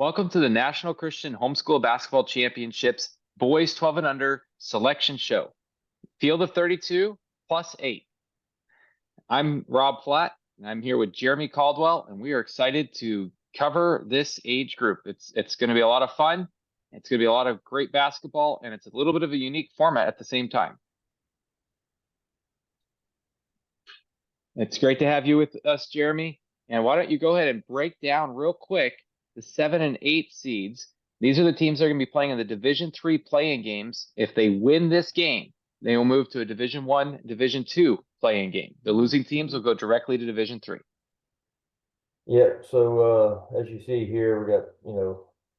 Welcome to the National Christian Homeschool Basketball Championships Boys 12 and Under Selection Show. Field of 32 plus 8. I'm Rob Flatt, and I'm here with Jeremy Caldwell, and we are excited to cover this age group. It's going to be a lot of fun. It's going to be a lot of great basketball, and it's a little bit of a unique format at the same time. It's great to have you with us, Jeremy. And why don't you go ahead and break down real quick the 7 and 8 seeds. These are the teams that are going to be playing in the Division III play-in games. If they win this game, they will move to a Division I, Division II play-in game. The losing teams will go directly to Division III. Yeah, so as you see here, we got,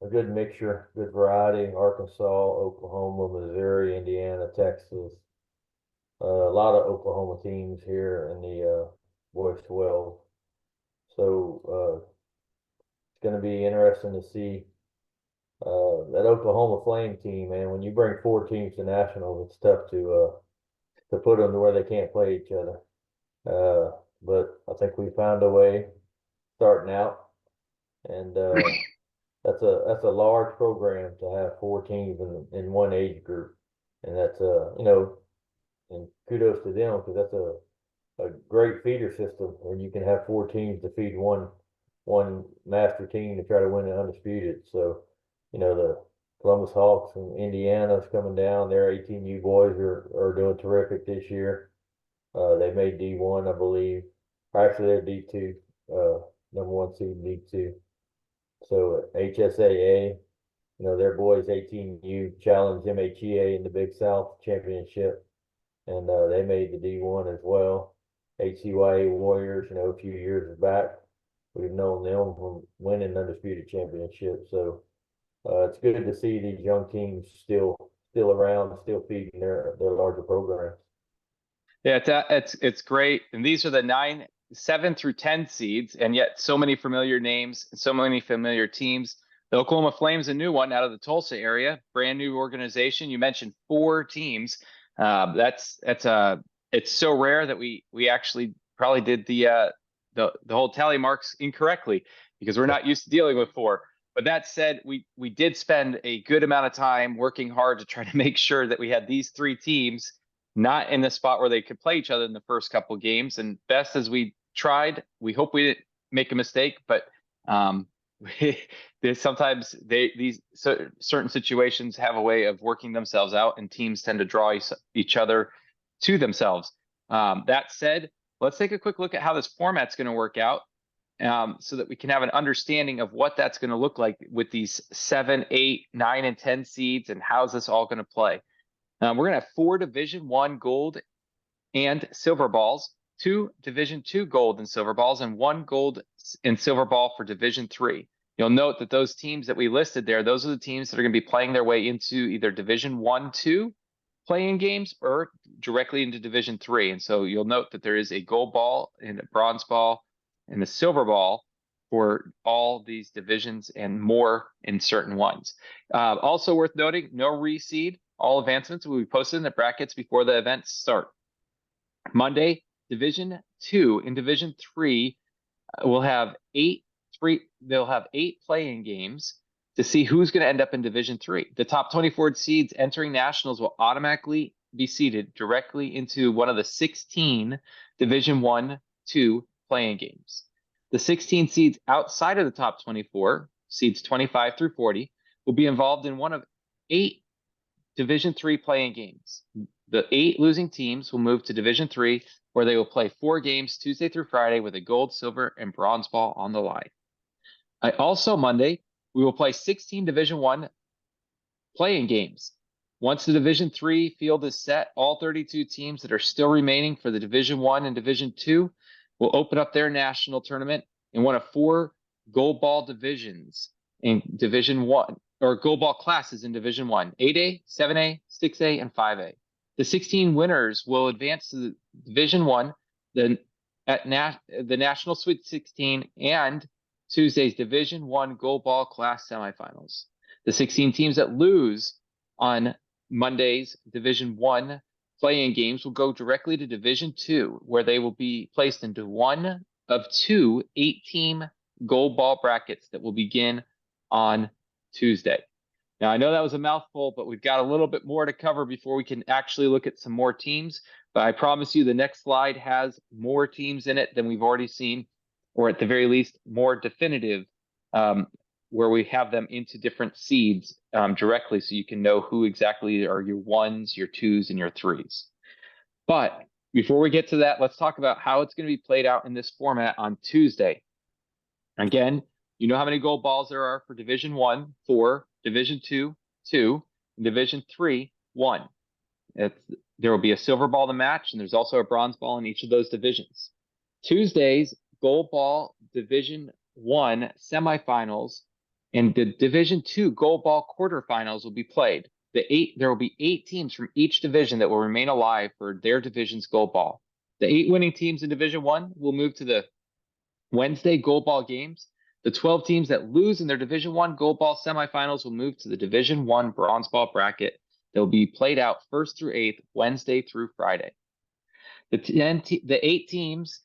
a good mixture, good variety: Arkansas, Oklahoma, Missouri, Indiana, Texas. A lot of Oklahoma teams here in the Boys 12. So it's going to be interesting to see that Oklahoma Flame team, man. When you bring 4 teams to nationals, it's tough to put them to where they can't play each other. But I think we found a way starting out, and that's a large program to have 4 teams in one age group, and that's and kudos to them, because that's a great feeder system when you can have 4 teams to feed one master team to try to win it undisputed. So, the Columbus Hawks and Indiana's coming down. Their 18U boys are doing terrific this year. They made D1, I believe. Or actually, they're D2, number 1 seed D2. So HSAA, their boys 18U challenged MHEA in the Big South Championship, and they made the D1 as well. HCYA Warriors, a few years back, we've known them from winning undisputed championships. So it's good to see these young teams still around, still feeding their larger programs. Yeah, it's great. And these are the 7 through 10 seeds, and yet so many familiar names, so many familiar teams. The Oklahoma Flames, a new one out of the Tulsa area, brand new organization. You mentioned 4 teams. It's so rare that we actually probably did the whole tally marks incorrectly, because we're not used to dealing with 4. But that said, we did spend a good amount of time working hard to try to make sure that we had these 3 teams not in the spot where they could play each other in the first couple games. And best as we tried, we hope we didn't make a mistake, but sometimes these certain situations have a way of working themselves out, and teams tend to draw each other to themselves. That said, let's take a quick look at how this format's going to work out, so that we can have an understanding of what that's going to look like with these 7, 8, 9, and 10 seeds, and how's this all going to play. We're going to have 4 Division I gold and silver balls, 2 Division II gold and silver balls, and 1 gold and silver ball for Division III. You'll note that those teams that we listed there, those are the teams that are going to be playing their way into either Division I, II play-in games, or directly into Division III. And so you'll note that there is a gold ball and a bronze ball and a silver ball for all these divisions, and more in certain ones. Also worth noting, no reseed. All advancements will be posted in the brackets before the events start. Monday, Division II and Division III will have 8 play-in games to see who's going to end up in Division III. The top 24 seeds entering nationals will automatically be seeded directly into one of the 16 Division I, II play-in games. The 16 seeds outside of the top 24, seeds 25 through 40, will be involved in one of 8 Division III play-in games. The 8 losing teams will move to Division III, where they will play 4 games Tuesday through Friday with a gold, silver, and bronze ball on the line. Also Monday, we will play 16 Division I play-in games. Once the Division III field is set, all 32 teams that are still remaining for the Division I and Division II will open up their national tournament in one of 4 gold ball divisions in Division I, or gold ball classes in Division I: 8A, 7A, 6A, and 5A. The 16 winners will advance to the Division I, the National Sweet 16, and Tuesday's Division I gold ball class semifinals. The 16 teams that lose on Monday's Division I play-in games will go directly to Division II, where they will be placed into one of 2 8-team gold ball brackets that will begin on Tuesday. Now, I know that was a mouthful, but we've got a little bit more to cover before we can actually look at some more teams. But I promise you the next slide has more teams in it than we've already seen, or at the very least, more definitive, where we have them into different seeds directly so you can know who exactly are your 1s, your 2s, and your 3s. But before we get to that, let's talk about how it's going to be played out in this format on Tuesday. Again, you know how many gold balls there are for Division 1, 4, Division 2, 2, and Division 3, 1. There will be a silver ball to match, and there's also a bronze ball in each of those divisions. Tuesday's gold ball Division 1 semifinals and the Division 2 gold ball quarterfinals will be played. There will be 8 teams from each division that will remain alive for their division's gold ball. The 8 winning teams in Division 1 will move to the Wednesday gold ball games. The 12 teams that lose in their Division 1 gold ball semifinals will move to the Division 1 bronze ball bracket that will be played out 1st through 8th, Wednesday through Friday. The 8 teams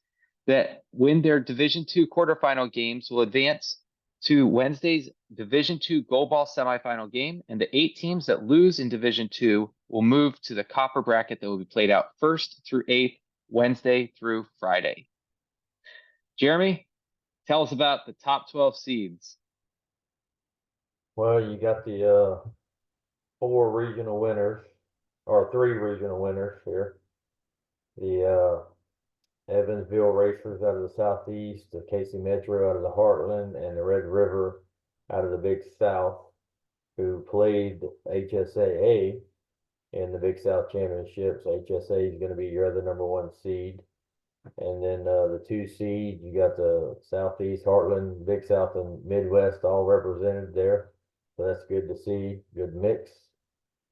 that win their Division 2 quarterfinal games will advance to Wednesday's Division 2 gold ball semifinal game, and the 8 teams that lose in Division 2 will move to the copper bracket that will be played out 1st through 8th, Wednesday through Friday. Jeremy, tell us about the top 12 seeds. Well, you got the 4 regional winners, or 3 regional winners here. The Evansville Racers out of the Southeast, the Casey Metro out of the Heartland, and the Red River out of the Big South, who played HSAA in the Big South Championships. HSA is going to be your other number 1 seed. And then the 2 seed, you got the Southeast, Heartland, Big South, and Midwest all represented there. So that's good to see, good mix.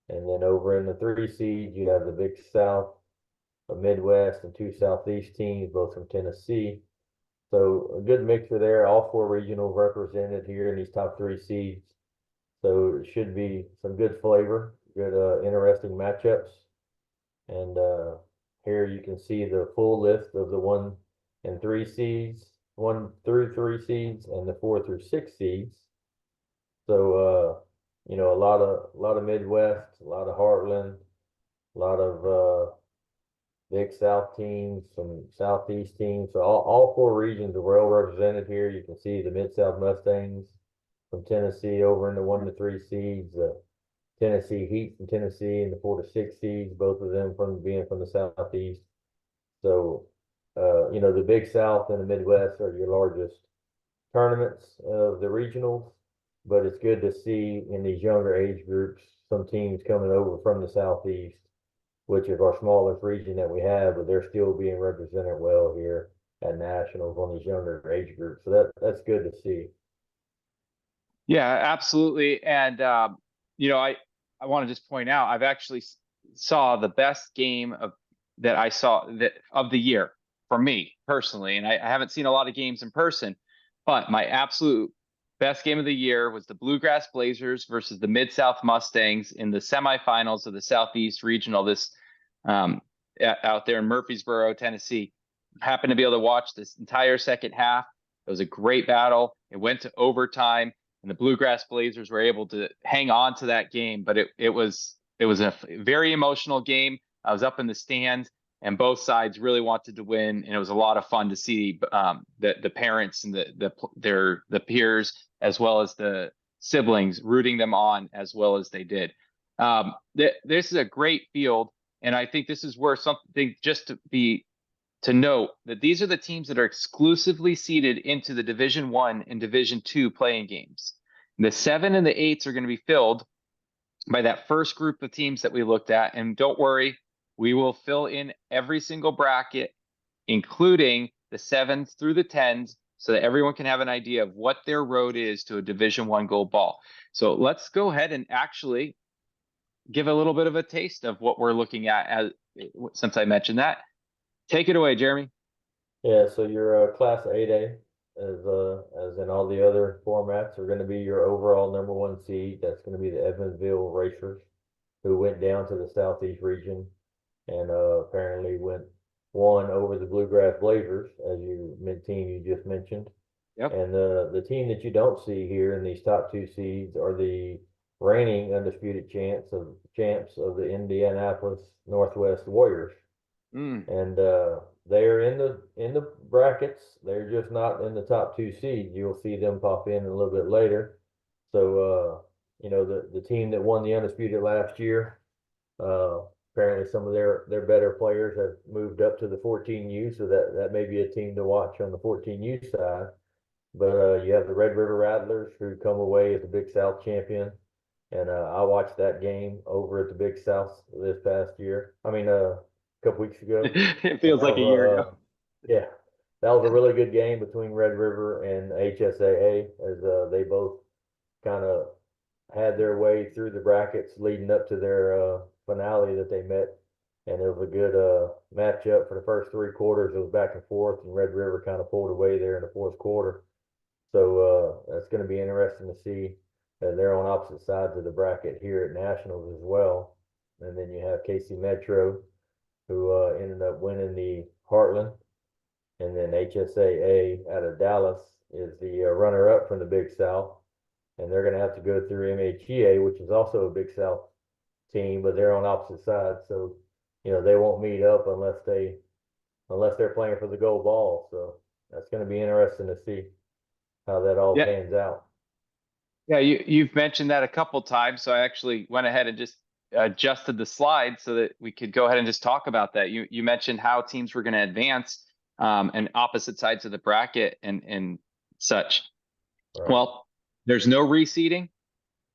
And then over in the 3 seed, you have the Big South, the Midwest, and 2 Southeast teams, both from Tennessee. So a good mixture there. All 4 regionals represented here in these top 3 seeds. So it should be some good flavor, good interesting matchups. And here you can see the full list of the 1 and 3 seeds, 1 through 3 seeds, and the 4 through 6 seeds. So you know, a lot of Midwest, a lot of Heartland, a lot of Big South teams, some Southeast teams. So all 4 regions are well represented here. You can see the Mid-South Mustangs from Tennessee over in the 1 to 3 seeds, Tennessee Heat from Tennessee and the 4 to 6 seeds, both of them being from the Southeast. So, you know, the Big South and the Midwest are your largest tournaments of the regionals, but it's good to see in these younger age groups, some teams coming over from the Southeast, which is our smallest region that we have, but they're still being represented well here at nationals on these younger age groups. So that's good to see. Yeah, absolutely. And, you know, I want to just point out, I've actually saw the best game that I saw of the year for me personally. And I haven't seen a lot of games in person, but my absolute best game of the year was the Bluegrass Blazers versus the Mid-South Mustangs in the semifinals of the Southeast Regional out there in Murfreesboro, Tennessee. Happened to be able to watch this entire second half. It was a great battle. It went to overtime, and the Bluegrass Blazers were able to hang on to that game. But it was a very emotional game. I was up in the stands, and both sides really wanted to win, and it was a lot of fun to see the parents and the peers as well as the siblings rooting them on as well as they did. This is a great field, and I think this is where something just to note that these are the teams that are exclusively seeded into the Division 1 and Division 2 playing games. The 7 and the 8s are going to be filled by that first group of teams that we looked at. And don't worry, we will fill in every single bracket, including the 7s through the 10s, so that everyone can have an idea of what their road is to a Division 1 gold ball. So let's go ahead and actually give a little bit of a taste of what we're looking at since I mentioned that. Take it away, Jeremy. Yeah, so your Class 8A, as in all the other formats, are going to be your overall number 1 seed. That's going to be the Evansville Racers, who went down to the Southeast region and apparently won over the Bluegrass Blazers, as team you just mentioned. Yep. And the team that you don't see here in these top two seeds are the reigning undisputed champs of the Indianapolis Northwest Warriors. Mm. And they're in the brackets. They're just not in the top two seeds. You'll see them pop in a little bit later. So you know, the team that won the undisputed last year, uh, apparently some of their better players have moved up to the 14U, so that may be a team to watch on the 14U side. But you have the Red River Rattlers who come away as the Big South champion. And I watched that game over at the Big South this past year. I mean, a couple weeks ago. It And feels like a year ago. yeah, that was a really good game between Red River and HSAA as they both kind of had their way through the brackets leading up to their finale that they met. And it was a good matchup for the first three quarters. It was back and forth, and Red River kind of pulled away there in the fourth quarter. So that's going to be interesting to see. They're on opposite sides of the bracket here at Nationals as well. And then you have KC Metro, who ended up winning the Heartland. And then HSAA out of Dallas is the runner-up from the Big South. And they're going to have to go through MHEA, which is also a Big South team, but they're on opposite sides. So, you know, they won't meet up unless they're playing for the gold ball. So that's going to be interesting to see how that all Yeah. pans out. Yeah. You've mentioned that a couple times. So I actually went ahead and just adjusted the slide so that we could go ahead and just talk about that. You mentioned how teams were going to advance and opposite sides of the bracket and such. Right. Well, there's no reseeding,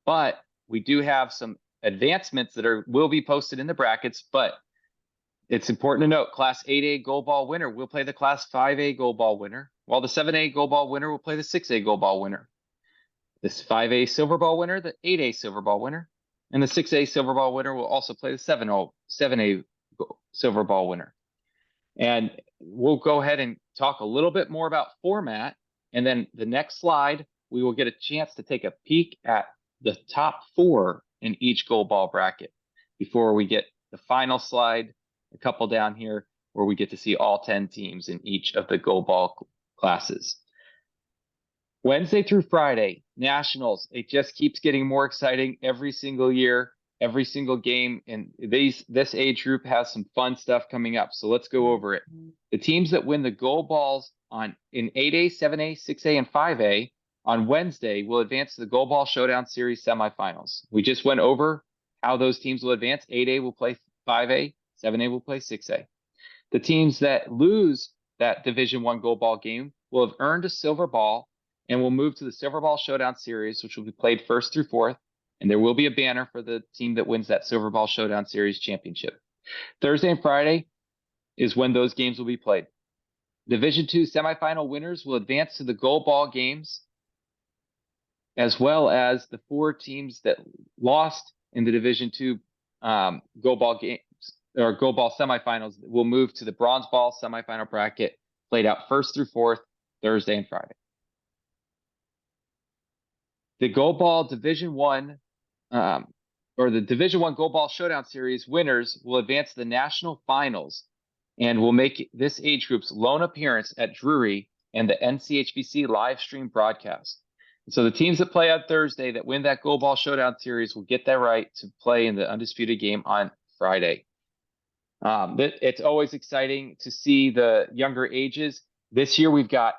but we do have some advancements that will be posted in the brackets. But it's important to note, Class 8A gold ball winner will play the Class 5A gold ball winner, while the 7A gold ball winner will play the 6A gold ball winner. This 5A silver ball winner, the 8A silver ball winner, and the 6A silver ball winner will also play the 7A silver ball winner. And we'll go ahead and talk a little bit more about format. And then the next slide, we will get a chance to take a peek at the top four in each gold ball bracket before we get the final slide, a couple down here, where we get to see all 10 teams in each of the gold ball classes. Wednesday through Friday, Nationals. It just keeps getting more exciting every single year, every single game. And this age group has some fun stuff coming up. So let's go over it. The teams that win the gold balls in 8A, 7A, 6A, and 5A on Wednesday will advance to the Gold Ball Showdown Series semifinals. We just went over how those teams will advance. 8A will play 5A, 7A will play 6A. The teams that lose that Division I gold ball game will have earned a silver ball and will move to the Silver Ball Showdown Series, which will be played first through fourth. And there will be a banner for the team that wins that Silver Ball Showdown Series championship. Thursday and Friday is when those games will be played. Division II semifinal winners will advance to the gold ball games, as well as the four teams that lost in the Division II gold ball games or gold ball semifinals will move to the bronze ball semifinal bracket, played out first through fourth, Thursday and Friday. The Gold Ball Division I, or the Division I Gold Ball Showdown Series winners will advance to the national finals and will make this age group's lone appearance at Drury and the NCHBC live stream broadcast. So the teams that play on Thursday that win that Gold Ball Showdown Series will get that right to play in the undisputed game on Friday. It's always exciting to see the younger ages. This year we've got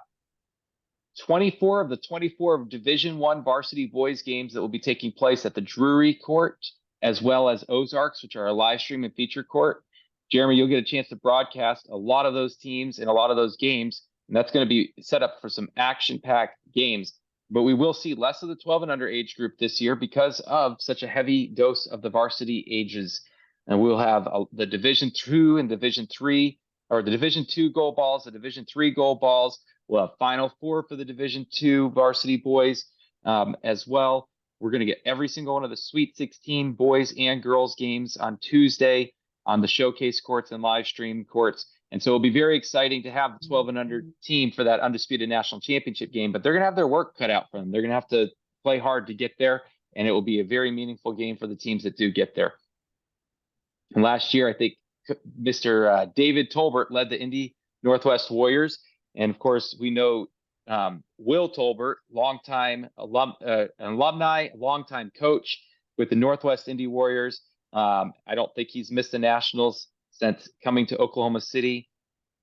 24 of the 24 Division I varsity boys games that will be taking place at the Drury Court, as well as Ozarks, which are a live stream and feature court. Jeremy, you'll get a chance to broadcast a lot of those teams and a lot of those games, and that's going to be set up for some action-packed games. But we will see less of the 12 and under age group this year because of such a heavy dose of the varsity ages. And we'll have the Division II and Division III, or the Division II gold balls, the Division III gold balls. We'll have Final Four for the Division II varsity boys as well. We're going to get every single one of the Sweet 16 boys and girls games on Tuesday on the showcase courts and live stream courts. And so it'll be very exciting to have the 12 and under team for that undisputed national championship game, but they're going to have their work cut out for them. They're going to have to play hard to get there, and it will be a very meaningful game for the teams that do get there. And last year, I think Mr. David Tolbert led the Indy Northwest Warriors. And of course, we know Will Tolbert, longtime alumni, longtime coach with the Northwest Indy Warriors. I don't think he's missed the Nationals since coming to Oklahoma City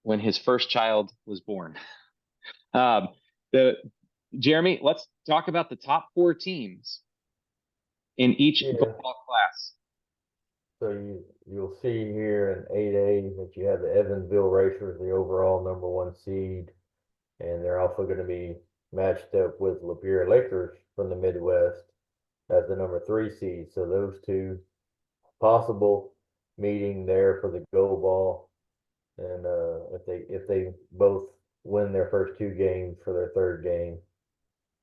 when his first child was born. Jeremy, let's talk about the top 4 teams in each football class. So you'll see here in 8A that you have the Evansville Racers, the overall #1 seed, and they're also going to be matched up with Lapeer Lakers from the Midwest as the #3 seed. So those two possible meeting there for the gold ball, and if they both win their first 2 games for their 3rd game,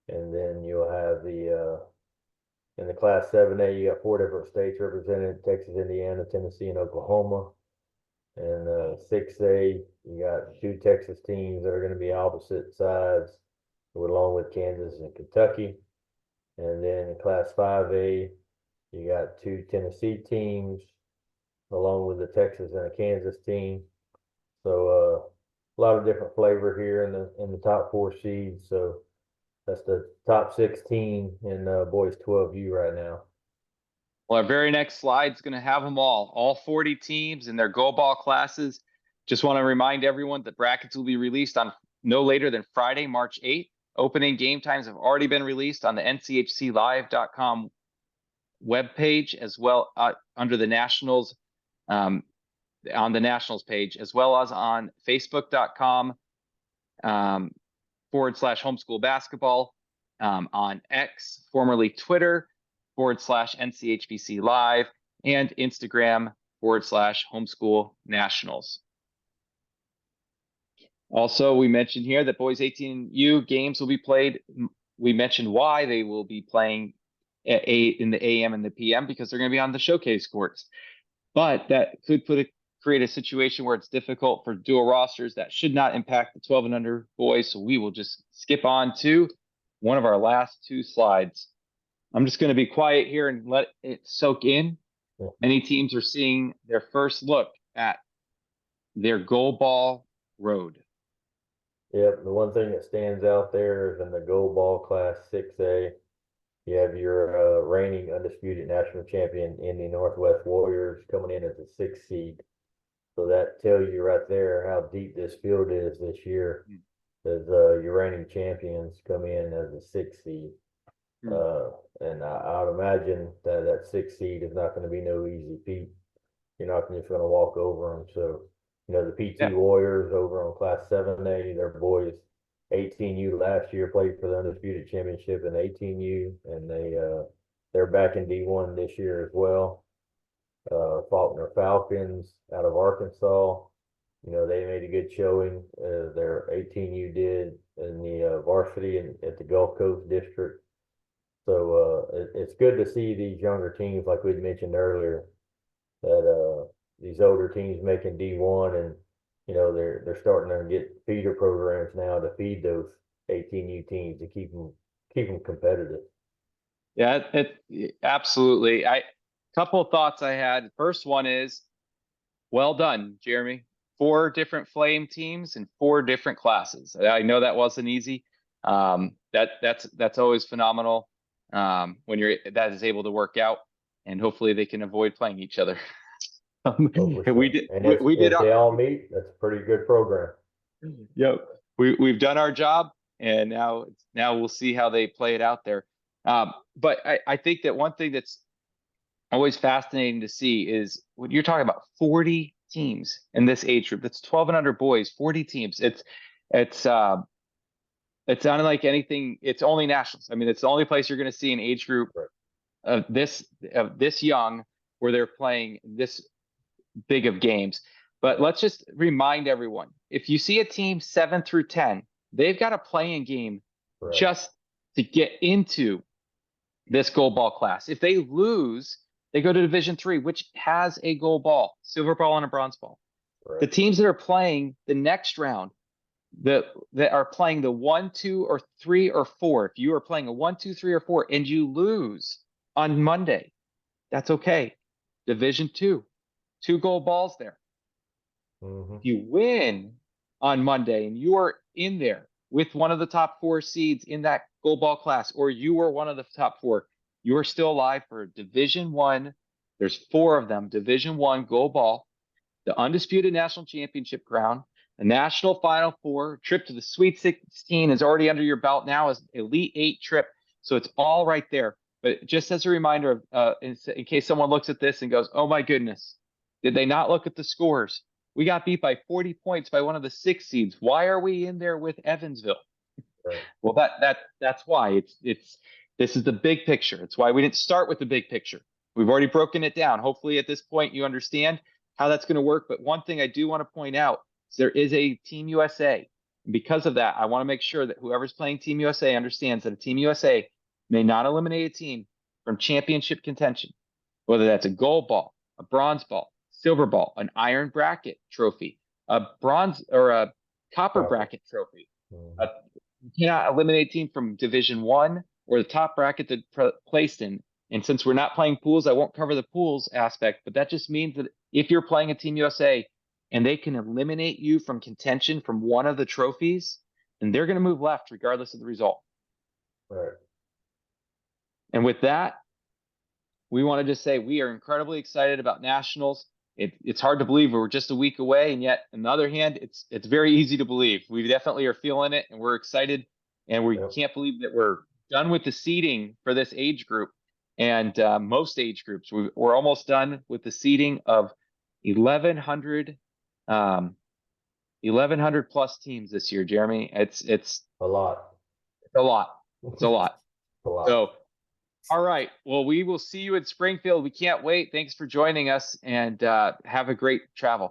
and then you'll have in the Class 7A, you got 4 different states represented: Texas, Indiana, Tennessee, and Oklahoma. And 6A, you got 2 Texas teams that are going to be opposite sides, along with Kansas and Kentucky. And then in Class 5A, you got 2 Tennessee teams, along with the Texas and a Kansas team. So a lot of different flavor here in the top 4 seeds. So that's the top 16 in boys 12U right now. Well, our very next slide is going to have them all 40 teams in their goal ball classes. Just want to remind everyone that brackets will be released on no later than Friday, March 8th. Opening game times have already been released on the NCHClive.com webpage, as well under the Nationals, on the Nationals page, as well as on Facebook.com /homeschool basketball, on X, formerly Twitter, /NCHBC Live, and Instagram /homeschool nationals. Also, we mentioned here that boys 18U games will be played. We mentioned why they will be playing in the AM and the PM, because they're going to be on the showcase courts. But that could create a situation where it's difficult for dual rosters. That should not impact the 12 and under boys. So we will just skip on to one of our last 2 slides. I'm just going to be quiet here and let it soak in. Many teams are seeing their first look at their goal ball road. Yep, the one thing that stands out there is in the gold ball class 6A, you have your reigning undisputed national champion Indy Northwest Warriors coming in as the 6th seed. So that tells you right there how deep this field is this year, as your reigning champions come in as the 6th seed. And I would imagine that 6th seed is not going to be no easy feat. You're not just going to walk over them. So, the PT Warriors over on Class 7A, their boys 18U last year played for the undisputed championship in 18U, and they're back in D1 this year as well. Faulkner Falcons out of Arkansas, they made a good showing. Their 18U did in the varsity at the Gulf Coast District. So it's good to see these younger teams, like we mentioned earlier, that these older teams making D1, and they're starting to get feeder programs now to feed those 18U teams to keep them competitive. Yeah, absolutely. Couple of thoughts I had. First one is, well done, Jeremy. 4 different Flame teams and 4 different classes. I know that wasn't easy. That's always phenomenal when that is able to work out, and hopefully they can avoid playing each other. We did. If they all meet, that's a pretty good program. Yep, we've done our job, and now we'll see how they play it out there. But I think that one thing that's always fascinating to see is when you're talking about 40 teams in this age group. That's 12 and under boys, 40 teams. It's unlike anything. It's only nationals. I mean, it's the only place you're going to see an age group of this young where they're playing this big of games. But let's just remind everyone, if you see a team 7 through 10, they've got a playing game just to get into this gold ball class. If they lose, they go to Division III, which has a gold ball, silver ball, and a bronze ball. The teams that are playing the next round, that are playing the 1, 2, or 3, or 4. If you are playing a 1, 2, 3, or 4 and you lose on Monday, that's okay. Division II, 2 gold balls there. If you win on Monday and you are in there, with one of the top 4 seeds in that gold ball class, or you were one of the top 4, you are still alive for Division I. There's 4 of them, Division I gold ball, the undisputed national championship crown, the national Final Four, trip to the Sweet 16 is already under your belt now as Elite 8 trip. So it's all right there. But just as a reminder, in case someone looks at this and goes, oh my goodness, did they not look at the scores? We got beat by 40 points by one of the 6 seeds. Why are we in there with Evansville? Right. Well, that's why this is the big picture. It's why we didn't start with the big picture. We've already broken it down. Hopefully at this point you understand how that's going to work. But one thing I do want to point out is there is a Team USA. And because of that, I want to make sure that whoever's playing Team USA understands that a Team USA may not eliminate a team from championship contention, whether that's a gold ball, a bronze ball, silver ball, an iron bracket trophy, a bronze or a copper bracket trophy. Mhm. You cannot eliminate a team from Division I or the top bracket that placed in. And since we're not playing pools, I won't cover the pools aspect, but that just means that if you're playing a Team USA and they can eliminate you from contention from one of the trophies, then they're going to move left regardless of the result. Right. And with that, we want to just say we are incredibly excited about nationals. It's hard to believe we're just a week away, and yet on the other hand, it's very easy to believe. We definitely are feeling it, and we're excited, and we Yep. can't believe that we're done with the seeding for this age group, and most age groups. We're almost done with the seeding of 1,100 plus teams this year, Jeremy. It's A lot. a lot. It's a lot. A lot. So, all right. Well, we will see you in Springfield. We can't wait. Thanks for joining us, and have a great travel.